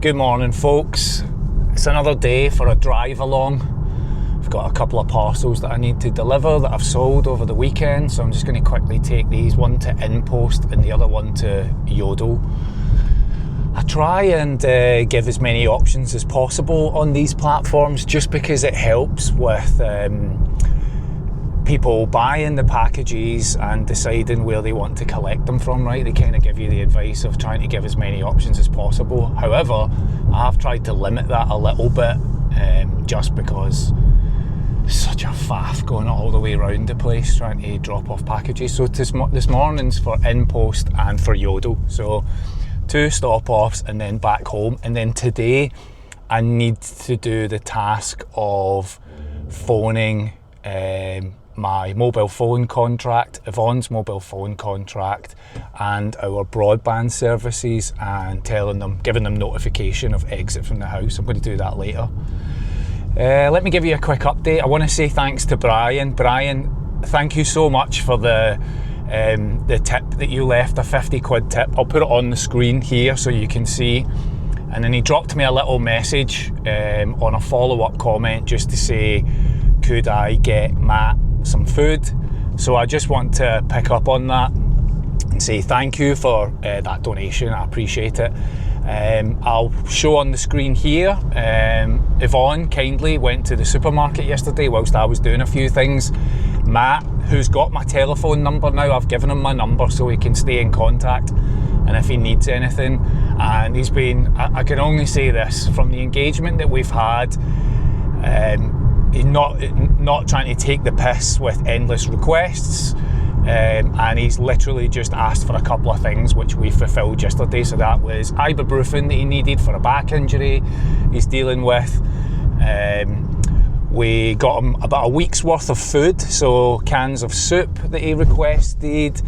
Good morning, folks. It's another day for a drive along. I've got a couple of parcels that I need to deliver that I've sold over the weekend, so I'm just going to quickly take these, one to InPost and the other one to Yodel. I try and give as many options as possible on these platforms just because it helps with people buying the packages and deciding where they want to collect them from, right? They kind of give you the advice of trying to give as many options as possible. However, I have tried to limit that a little bit just because it's such a faff going all the way around the place trying to drop off packages. So this morning's for InPost and for Yodel. So 2 stop-offs and then back home. And then today I need to do the task of phoning my mobile phone contract, Yvonne's mobile phone contract, and our broadband services, and giving them notification of exit from the house. I'm going to do that later. Let me give you a quick update. I want to say thanks to Brian. Brian, thank you so much for the tip that you left, a 50 quid tip. I'll put it on the screen here so you can see. And then he dropped me a little message on a follow-up comment just to say, could I get Matt some food? So I just want to pick up on that and say thank you for that donation. I appreciate it. I'll show on the screen here, Yvonne kindly went to the supermarket yesterday whilst I was doing a few things. Matt, who's got my telephone number now, I've given him my number so he can stay in contact and if he needs anything. And he's been, I can only say this, from the engagement that we've had, he's not trying to take the piss with endless requests, and he's literally just asked for a couple of things which we fulfilled yesterday. So that was ibuprofen that he needed for a back injury he's dealing with. We got him about a week's worth of food, so cans of soup that he requested,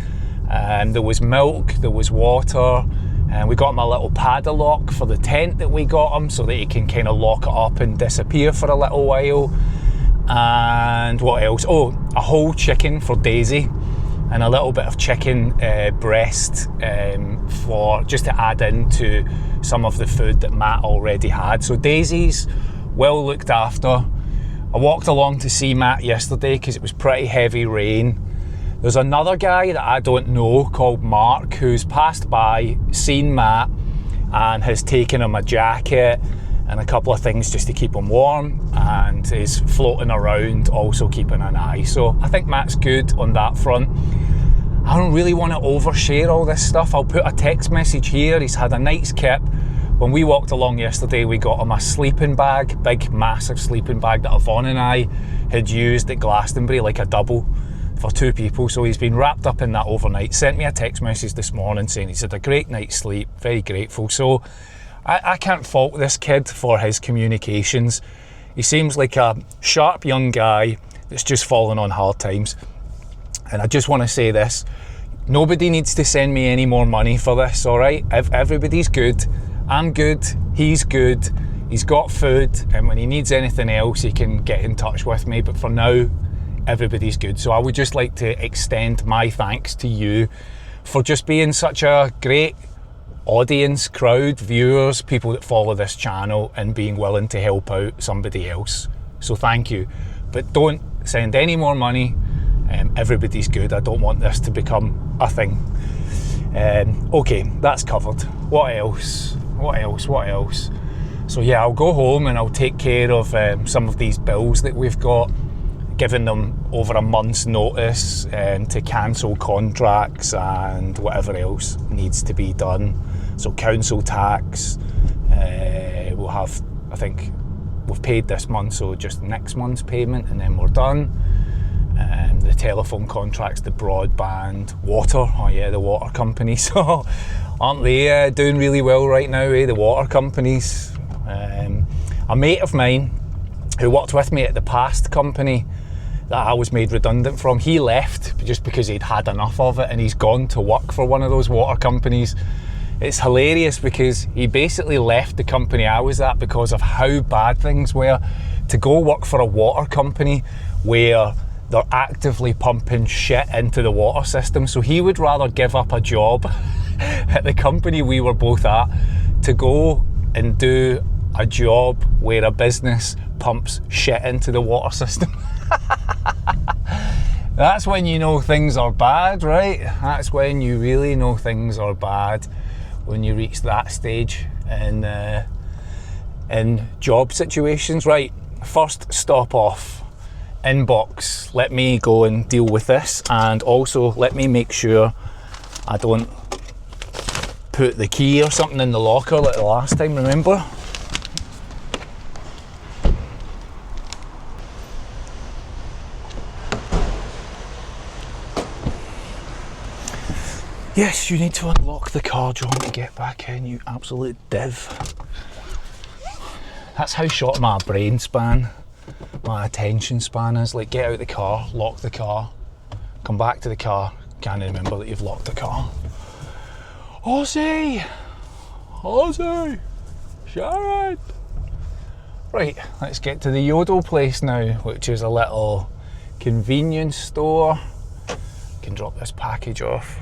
there was milk, there was water, and we got him a little padlock for the tent that we got him so that he can kind of lock it up and disappear for a little while. And what else? Oh, a whole chicken for Daisy and a little bit of chicken breast for just to add into some of the food that Matt already had. So Daisy's well looked after. I walked along to see Matt yesterday because it was pretty heavy rain. There's another guy that I don't know called Mark who's passed by, seen Matt, and has taken him a jacket and a couple of things just to keep him warm, and is floating around also keeping an eye. So I think Matt's good on that front. I don't really want to overshare all this stuff. I'll put a text message here. He's had a night's kip. When we walked along yesterday, we got him a sleeping bag, big massive sleeping bag that Yvonne and I had used at Glastonbury, like a double for 2 people. So he's been wrapped up in that overnight. Sent me a text message this morning saying he's had a great night's sleep, very grateful. So I can't fault this kid for his communications. He seems like a sharp young guy that's just fallen on hard times. And I just want to say this, nobody needs to send me any more money for this, all right? Everybody's good, I'm good, he's good, he's got food, and when he needs anything else he can get in touch with me, but for now everybody's good. So I would just like to extend my thanks to you for just being such a great audience, crowd, viewers, people that follow this channel, and being willing to help out somebody else. So thank you, but don't send any more money. Everybody's good. I don't want this to become a thing. Okay, that's covered. What else? So yeah, I'll go home and I'll take care of some of these bills that we've got, giving them over a month's notice to cancel contracts and whatever else needs to be done. So council tax, we'll have, I think we've paid this month, so just next month's payment and then we're done. The telephone contracts, the broadband, water, oh yeah, the water companies, so aren't they doing really well right now, the water companies. A mate of mine who worked with me at the past company that I was made redundant from, he left just because he'd had enough of it and he's gone to work for one of those water companies. It's hilarious because he basically left the company I was at because of how bad things were, to go work for a water company where they're actively pumping shit into the water system. So he would rather give up a job at the company we were both at to go and do a job where a business pumps shit into the water system. That's when you know things are bad, right? That's when you really know things are bad, when you reach that stage in job situations. Right, first stop off, inbox. Let me go and deal with this, and also let me make sure I don't put the key or something in the locker like the last time, remember? Yes, you need to unlock the car, John, to get back in, you absolute div. That's how short my brain span, my attention span is. Like, get out the car, lock the car, come back to the car, can't remember that you've locked the car. Ozzy! Sharon! Right, let's get to the Yodel place now, which is a little convenience store. I can drop this package off,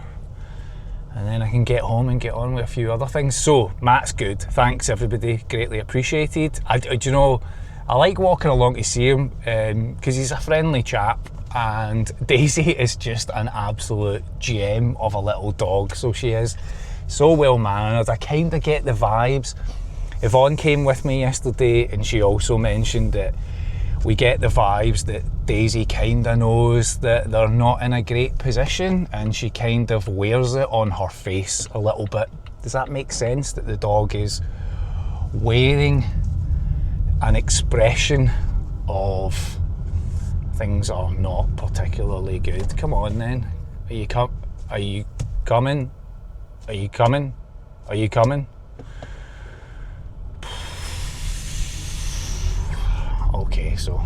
and then I can get home and get on with a few other things. So, Matt's good. Thanks everybody, greatly appreciated. Do you know, I like walking along to see him because he's a friendly chap, and Daisy is just an absolute gem of a little dog. So she is so well mannered. I kind of get the vibes. Yvonne came with me yesterday and she also mentioned that we get the vibes that Daisy kind of knows that they're not in a great position, and she kind of wears it on her face a little bit. Does that make sense? That the dog is wearing an expression of things are not particularly good. Come on then. Are you coming? Are you coming? Are you coming? Okay, so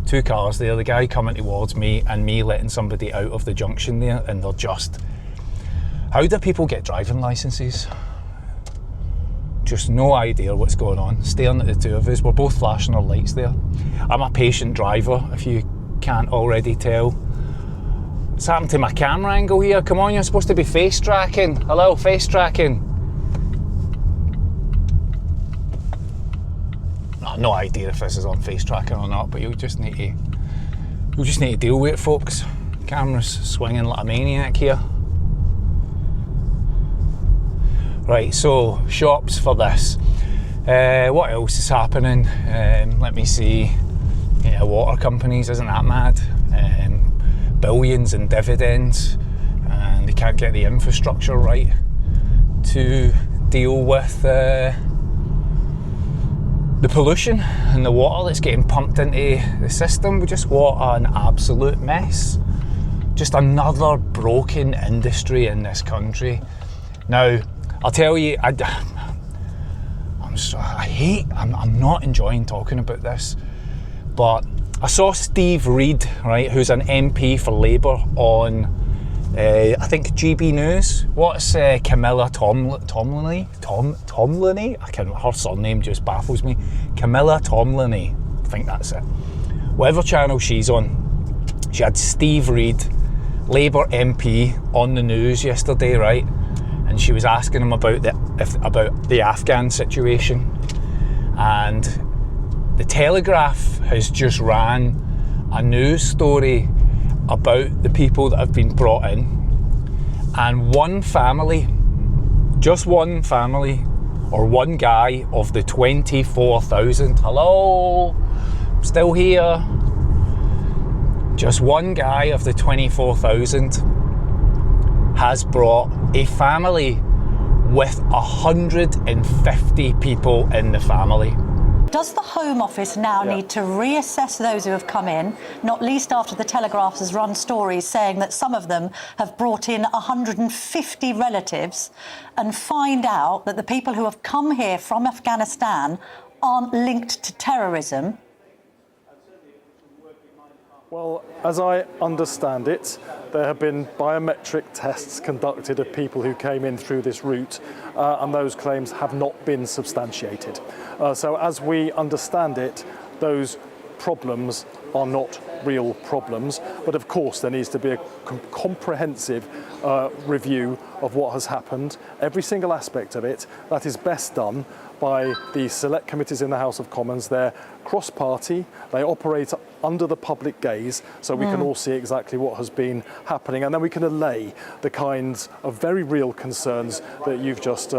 2 cars there, the guy coming towards me and me letting somebody out of the junction there, and they're just... How do people get driving licenses? Just no idea what's going on. Staring at the two of us, we're both flashing our lights there. I'm a patient driver, if you can't already tell. What's happened to my camera angle here? Come on, you're supposed to be face tracking. Hello, face tracking. No idea if this is on face tracking or not, but you'll just need to deal with it, folks. Camera's swinging like a maniac here. Right, so shops for this. What else is happening? Let me see. Yeah, water companies, isn't that mad? Billions in dividends, and they can't get the infrastructure right to deal with the pollution and the water that's getting pumped into the system. Just what an absolute mess. Just another broken industry in this country. Now, I'll tell you, I'm not enjoying talking about this, but I saw Steve Reid, right, who's an MP for Labour on, I think, GB News. What's Camilla Tomliny? I can't, her surname just baffles me. Camilla Tomliny, I think that's it. Whatever channel she's on, she had Steve Reid, Labour MP, on the news yesterday, right? And she was asking him about the Afghan situation, and the Telegraph has just ran a news story about the people that have been brought in, and one family, just one family, or one guy of the 24,000, hello, I'm still here, just one guy of the 24,000 has brought a family with 150 people in the family. Does the Home Office now need to reassess those who have come in, not least after the Telegraph has run stories saying that some of them have brought in 150 relatives, and find out that the people who have come here from Afghanistan aren't linked to terrorism? Well, as I understand it, there have been biometric tests conducted of people who came in through this route, and those claims have not been substantiated. So as we understand it, those problems are not real problems, but of course there needs to be a comprehensive review of what has happened, every single aspect of it. That is best done by the select committees in the House of Commons. They're cross-party, they operate under the public gaze, so we can all see exactly what has been happening, and then we can allay the kinds of very real concerns that you've just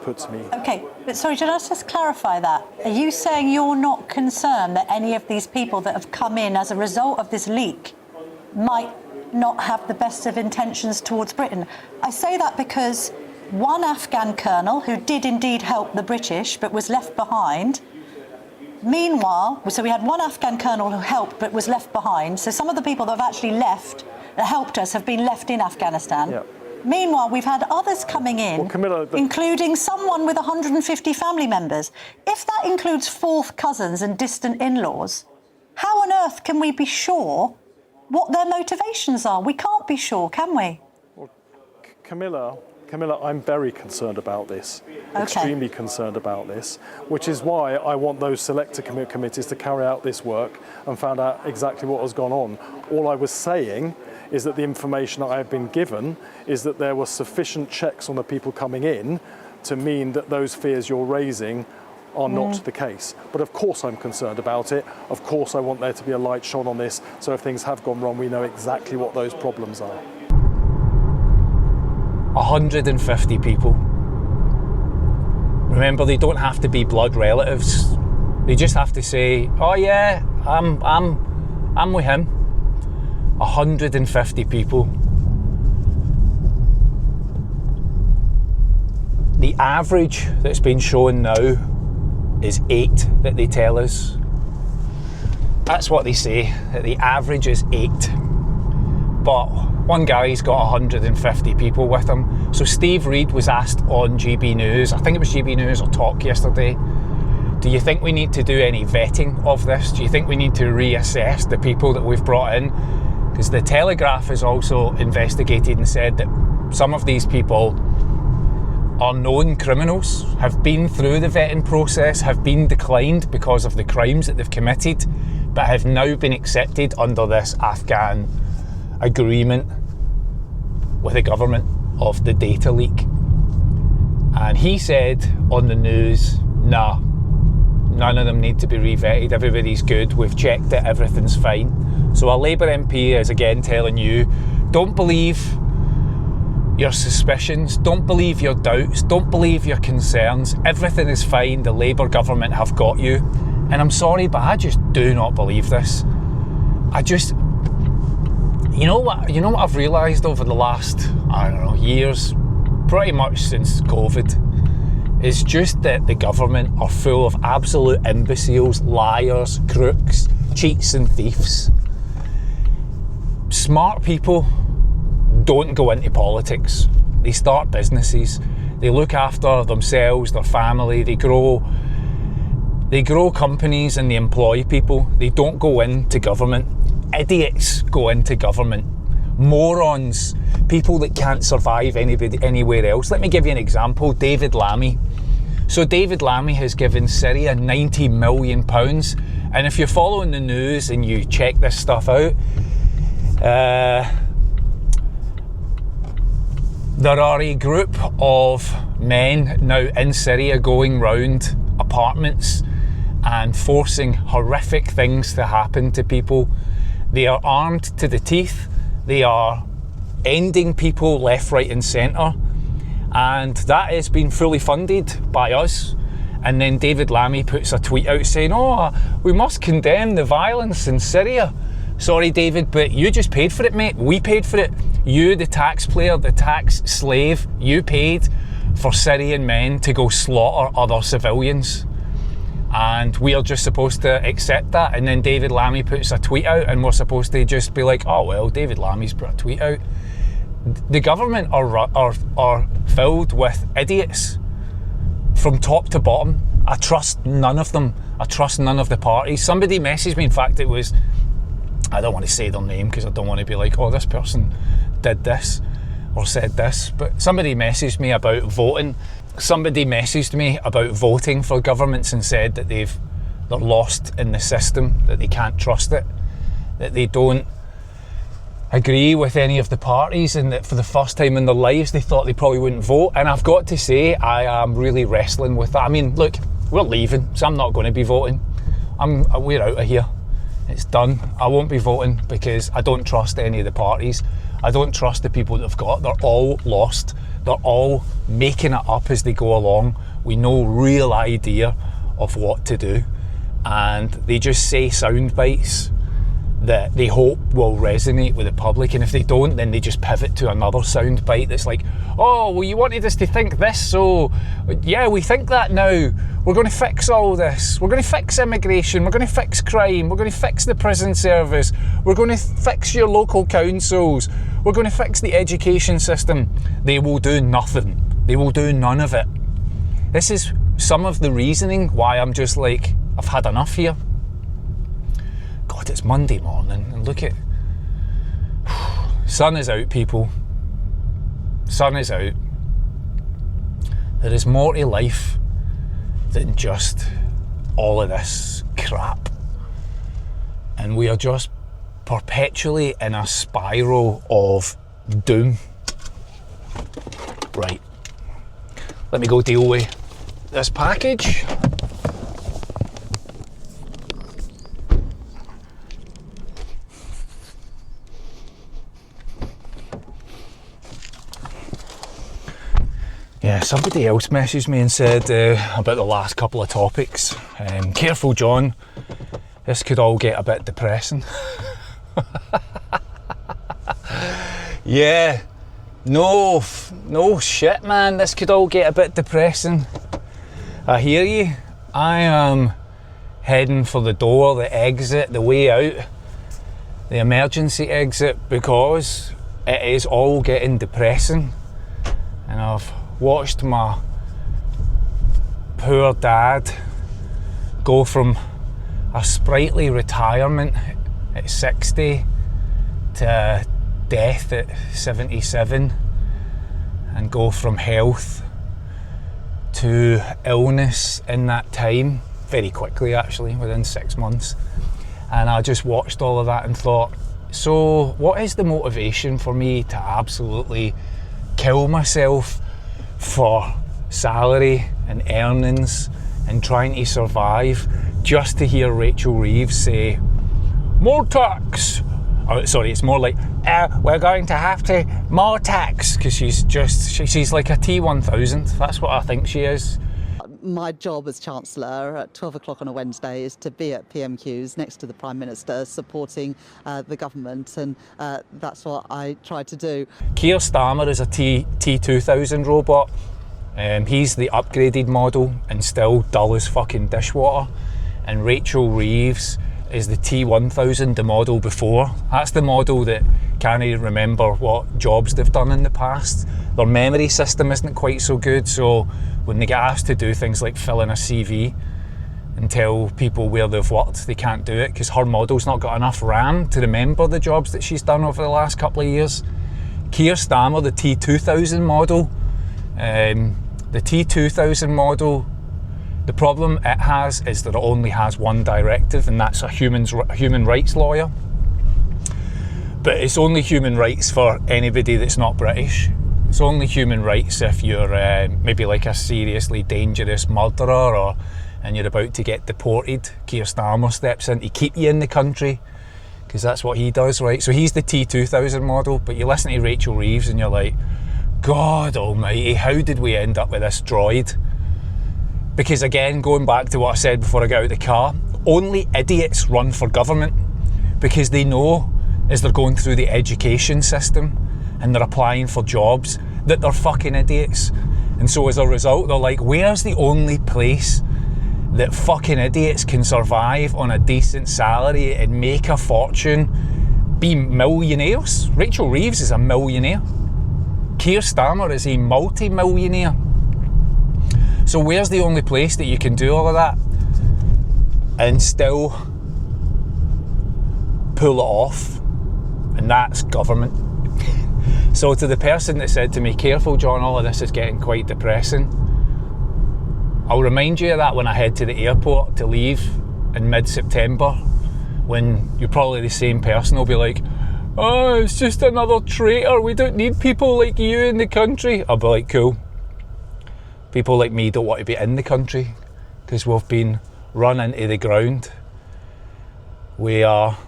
put to me. Okay, but sorry, should I just clarify that? Are you saying you're not concerned that any of these people that have come in as a result of this leak might not have the best of intentions towards Britain? I say that because one Afghan colonel, who did indeed help the British but was left behind, meanwhile, so we had one Afghan colonel who helped but was left behind, so some of the people that have actually left, that helped us, have been left in Afghanistan. Yeah. Meanwhile, we've had others coming in, Well, Camilla, including someone with 150 family members. If that includes fourth cousins and distant in-laws, how on earth can we be sure what their motivations are? We can't be sure, can we? Well, Camilla, I'm very concerned about this, extremely concerned about this, which is why I want those selector committees to carry out this work and find out exactly what has gone on. All I was saying is that the information that I have been given is that there were sufficient checks on the people coming in to mean that those fears you're raising are not the case. But of course I'm concerned about it. Of course I want there to be a light shone on this, so if things have gone wrong, we know exactly what those problems are. 150 people. Remember, they don't have to be blood relatives. They just have to say, "Oh yeah, I'm with him." 150 people. The average that's been shown now is 8 that they tell us. That's what they say, that the average is 8. But one guy's got 150 people with him. So Steve Reid was asked on GB News, I think it was GB News or Talk yesterday, do you think we need to do any vetting of this? Do you think we need to reassess the people that we've brought in? Because the Telegraph has also investigated and said that some of these people are known criminals, have been through the vetting process, have been declined because of the crimes that they've committed, but have now been accepted under this Afghan agreement with the government of the data leak. And he said on the news, nah, none of them need to be re-vetted, everybody's good, we've checked it, everything's fine. So a Labour MP is again telling you, don't believe your suspicions, don't believe your doubts, don't believe your concerns, everything is fine, the Labour government have got you. And I'm sorry, but I just do not believe this. You know what I've realised over the last, years, pretty much since COVID, is just that the government are full of absolute imbeciles, liars, crooks, cheats and thieves. Smart people don't go into politics. They start businesses. They look after themselves, their family. They grow companies and they employ people. They don't go into government. Idiots go into government. Morons. People that can't survive anywhere else. Let me give you an example. David Lammy. So David Lammy has given Syria £90 million. And if you're following the news and you check this stuff out, there are a group of men now in Syria going round apartments and forcing horrific things to happen to people. They are armed to the teeth. They are ending people left, right and centre. And that has been fully funded by us. And then David Lammy puts a tweet out saying, "Oh, we must condemn the violence in Syria." Sorry, David, but you just paid for it, mate. We paid for it. You, the taxpayer, the tax slave, you paid for Syrian men to go slaughter other civilians. And we are just supposed to accept that. And then David Lammy puts a tweet out and we're supposed to just be like, oh, well, David Lammy's put a tweet out. The government are filled with idiots from top to bottom. I trust none of them. I trust none of the parties. Somebody messaged me, in fact, it was, I don't want to say their name because I don't want to be like, oh, this person did this or said this, but somebody messaged me about voting. Somebody messaged me about voting for governments and said that they're lost in the system, that they can't trust it, that they don't agree with any of the parties, and that for the first time in their lives they thought they probably wouldn't vote. And I've got to say, I am really wrestling with that. I mean, look, we're leaving, so I'm not going to be voting. We're out of here. It's done. I won't be voting because I don't trust any of the parties. I don't trust the people that have got. They're all lost. They're all making it up as they go along with no real idea of what to do. And they just say sound bites that they hope will resonate with the public, and if they don't, then they just pivot to another sound bite that's like, oh, well, you wanted us to think this, so yeah, we think that now. We're going to fix all this. We're going to fix immigration. We're going to fix crime. We're going to fix the prison service. We're going to fix your local councils. We're going to fix the education system. They will do nothing. They will do none of it. This is some of the reasoning why I'm just like, I've had enough here. God, it's Monday morning, and look at... Sun is out, people. Sun is out. There is more to life than just all of this crap. And we are just perpetually in a spiral of doom. Right. Let me go deal with this package. Yeah, somebody else messaged me and said about the last couple of topics. Careful, John. This could all get a bit depressing. Yeah. No shit, man. This could all get a bit depressing. I hear you. I am heading for the door, the exit, the way out, the emergency exit, because it is all getting depressing. And I've watched my poor dad go from a sprightly retirement at 60 to death at 77, and go from health to illness in that time, very quickly actually, within 6 months. And I just watched all of that and thought, so what is the motivation for me to absolutely kill myself for salary and earnings and trying to survive, just to hear Rachel Reeves say, more tax? Oh, sorry, it's more like, we're going to have to, more tax, because she's like a T1000. That's what I think she is. My job as Chancellor at 12 o'clock on a Wednesday is to be at PMQs next to the Prime Minister, supporting the government, and that's what I try to do. Keir Starmer is a T2000 robot. He's the upgraded model and still dull as fucking dishwater. And Rachel Reeves is the T1000, the model before. That's the model that can't remember what jobs they've done in the past. Their memory system isn't quite so good, so when they get asked to do things like fill in a CV and tell people where they've worked, they can't do it because her model's not got enough RAM to remember the jobs that she's done over the last couple of years. Keir Starmer, the T2000 model, the T2000 model, the problem it has is that it only has one directive, and that's a human rights lawyer. But it's only human rights for anybody that's not British. It's only human rights if you're maybe like a seriously dangerous murderer and you're about to get deported. Keir Starmer steps in to keep you in the country, because that's what he does, right? So he's the T2000 model, but you listen to Rachel Reeves and you're like, God almighty, how did we end up with this droid? Because again, going back to what I said before I got out of the car, only idiots run for government, because they know as they're going through the education system and they're applying for jobs that they're fucking idiots. And so as a result, they're like, where's the only place that fucking idiots can survive on a decent salary and make a fortune, be millionaires? Rachel Reeves is a millionaire. Keir Starmer is a multi-millionaire. So where's the only place that you can do all of that and still pull it off? And that's government. So to the person that said to me, careful John, all of this is getting quite depressing, I'll remind you of that when I head to the airport to leave in mid-September, when you're probably the same person who'll be like, oh, it's just another traitor, we don't need people like you in the country. I'll be like, cool. People like me don't want to be in the country because we've been run into the ground. We are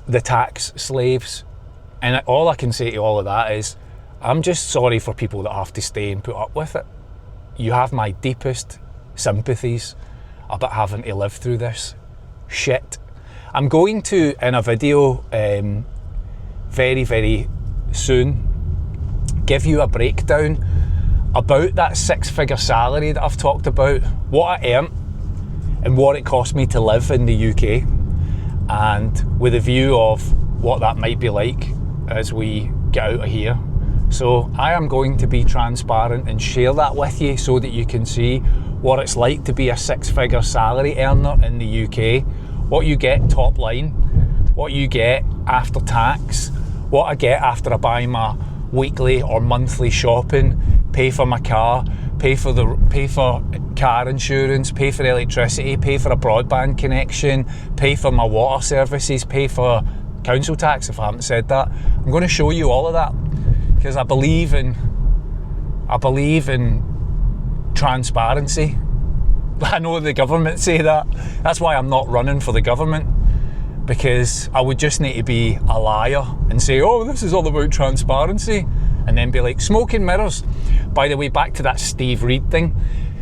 the tax slaves. And all I can say to all of that is, I'm just sorry for people that have to stay and put up with it. You have my deepest sympathies about having to live through this shit. I'm going to, in a video very, very soon, give you a breakdown about that 6-figure salary that I've talked about, what I earn and what it cost me to live in the UK, and with a view of what that might be like as we get out of here. So I am going to be transparent and share that with you so that you can see what it's like to be a 6-figure salary earner in the UK, what you get top line, what you get after tax, what I get after I buy my weekly or monthly shopping, pay for my car, pay for car insurance, pay for electricity, pay for a broadband connection, pay for my water services, pay for council tax if I haven't said that. I'm going to show you all of that because I believe in transparency. I know the government say that. That's why I'm not running for the government, because I would just need to be a liar and say, oh, this is all about transparency, and then be like, smoke and mirrors. By the way, back to that Steve Reid thing.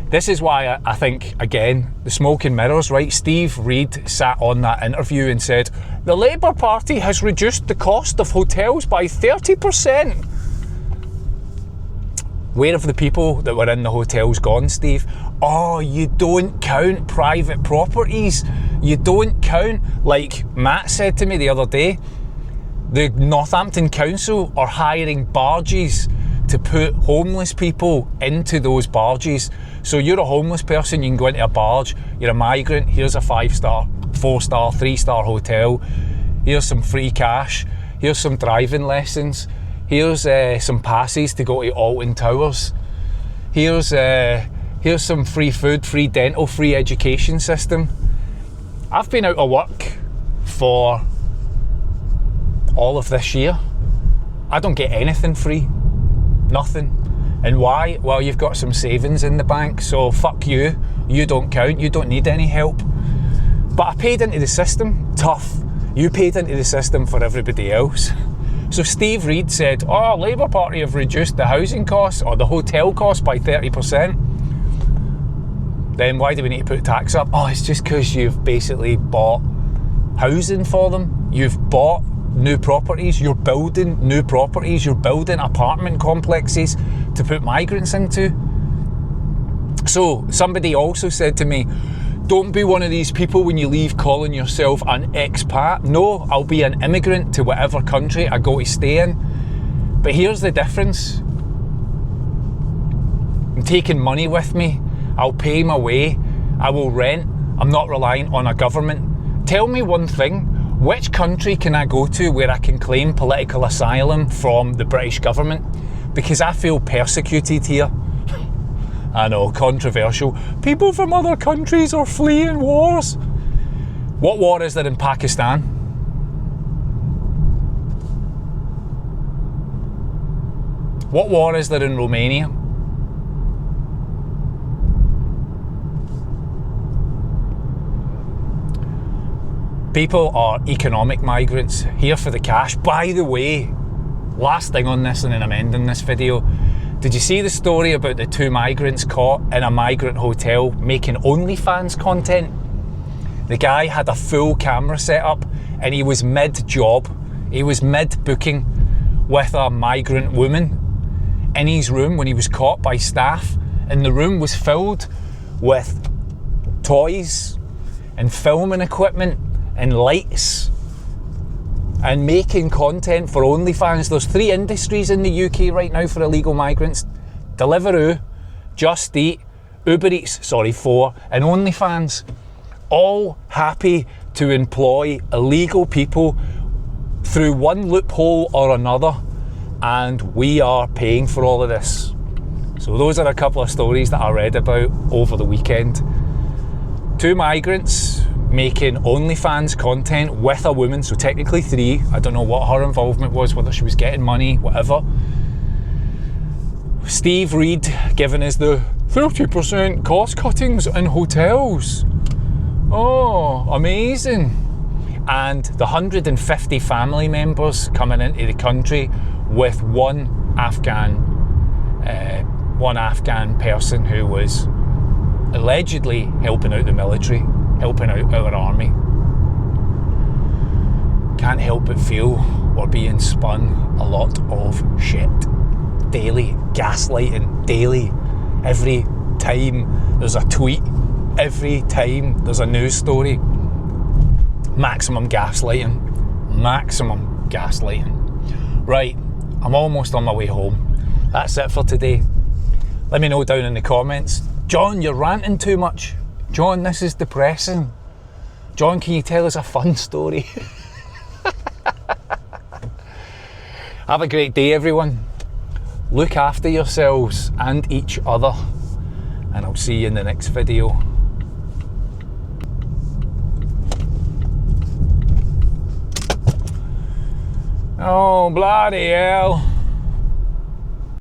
This is why I think, again, the smoke and mirrors, right? Steve Reid sat on that interview and said, the Labour Party has reduced the cost of hotels by 30%. Where have the people that were in the hotels gone, Steve? Oh, you don't count private properties. You don't count, like Matt said to me the other day, the Northampton Council are hiring barges to put homeless people into those barges. So you're a homeless person, you can go into a barge, you're a migrant, here's a 5-star, 4-star, 3-star hotel, here's some free cash, here's some driving lessons, here's some passes to go to Alton Towers, here's some free food, free dental, free education system. I've been out of work for all of this year. I don't get anything free. Nothing. And why? Well, you've got some savings in the bank, so fuck you. You don't count, you don't need any help. But I paid into the system. Tough. You paid into the system for everybody else. So Steve Reid said, oh, Labour Party have reduced the housing costs or the hotel costs by 30%. Then why do we need to put tax up? Oh, it's just because you've basically bought housing for them. You've bought new properties, you're building new properties, you're building apartment complexes to put migrants into. So somebody also said to me, don't be one of these people when you leave calling yourself an expat. No, I'll be an immigrant to whatever country I go to stay in. But here's the difference. I'm taking money with me. I'll pay my way. I will rent. I'm not reliant on a government. Tell me one thing. Which country can I go to where I can claim political asylum from the British government? Because I feel persecuted here. I know, controversial. People from other countries are fleeing wars. What war is there in Pakistan? What war is there in Romania? People are economic migrants, here for the cash. By the way, last thing on this and then I'm ending this video. Did you see the story about the 2 migrants caught in a migrant hotel making OnlyFans content? The guy had a full camera set up and he was mid-job, he was mid-booking with a migrant woman in his room when he was caught by staff, and the room was filled with toys and filming equipment and lights and making content for OnlyFans. There's 3 industries in the UK right now for illegal migrants: Deliveroo, Just Eat, Uber Eats, 4, and OnlyFans. All happy to employ illegal people through one loophole or another, and we are paying for all of this. So those are a couple of stories that I read about over the weekend. 2 migrants making OnlyFans content with a woman, so technically 3. I don't know what her involvement was, whether she was getting money, whatever. Steve Reed giving us the 30% cost cuttings in hotels. Oh, amazing. And the 150 family members coming into the country with one Afghan person who was allegedly helping out the military, helping out our army. Can't help but feel we're being spun a lot of shit. Daily, gaslighting, daily. Every time there's a tweet, every time there's a news story. Maximum gaslighting. Maximum gaslighting. Right, I'm almost on my way home. That's it for today. Let me know down in the comments. John, you're ranting too much. John, this is depressing. John, can you tell us a fun story? Have a great day, everyone. Look after yourselves and each other. And I'll see you in the next video. Oh, bloody hell.